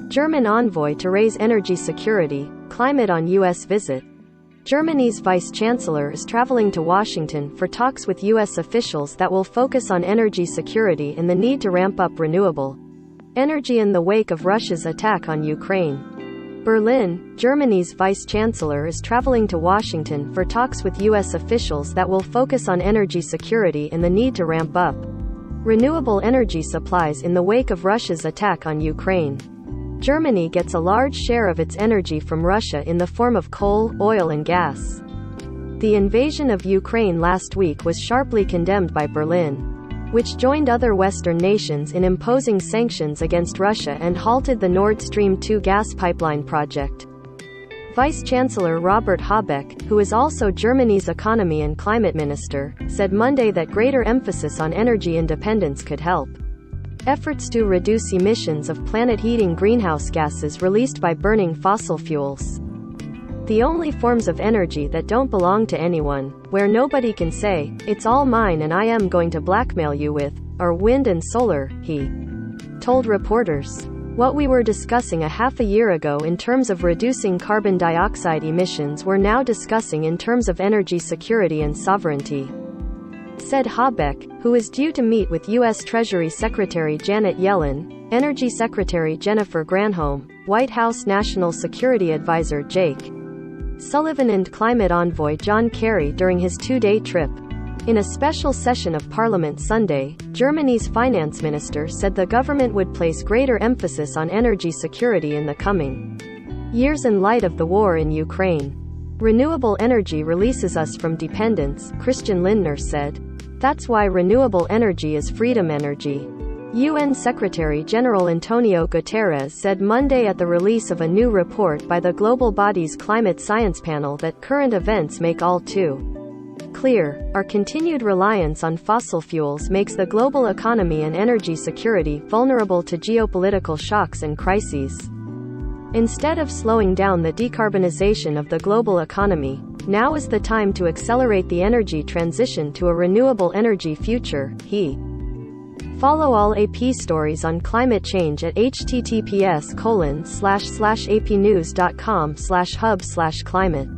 German envoy to raise energy security, climate on U.S. visit. Germany's vice-chancellor is traveling to Washington for talks with U.S. officials that will focus on energy security and the need to ramp up renewable energy in the wake of Russia's attack on Ukraine. Berlin, Germany's vice-chancellor is traveling to Washington for talks with U.S. officials that will focus on energy security and the need to ramp up renewable energy supplies in the wake of Russia's attack on Ukraine. Germany gets a large share of its energy from Russia in the form of coal, oil and gas. The invasion of Ukraine last week was sharply condemned by Berlin, which joined other Western nations in imposing sanctions against Russia and halted the Nord Stream 2 gas pipeline project. Vice-Chancellor Robert Habeck, who is also Germany's economy and climate minister, said Monday that greater emphasis on energy independence could help efforts to reduce emissions of planet-heating greenhouse gases released by burning fossil fuels. The only forms of energy that don't belong to anyone, where nobody can say, "It's all mine and I am going to blackmail you with," are wind and solar, he told reporters. What we were discussing a half a year ago in terms of reducing carbon dioxide emissions we're now discussing in terms of energy security and sovereignty, said Habeck, who is due to meet with U.S. Treasury Secretary Janet Yellen, Energy Secretary Jennifer Granholm, White House National Security Advisor Jake Sullivan and climate envoy John Kerry during his two-day trip. In a special session of Parliament Sunday, Germany's finance minister said the government would place greater emphasis on energy security in the coming years in light of the war in Ukraine. Renewable energy releases us from dependence, Christian Lindner said. That's why renewable energy is freedom energy. UN Secretary-General Antonio Guterres said Monday at the release of a new report by the global body's Climate Science Panel that current events make all too clear. Our continued reliance on fossil fuels makes the global economy and energy security vulnerable to geopolitical shocks and crises. Instead of slowing down the decarbonization of the global economy, now is the time to accelerate the energy transition to a renewable energy future, he. Follow all AP stories on climate change at https://apnews.com/hub/climate.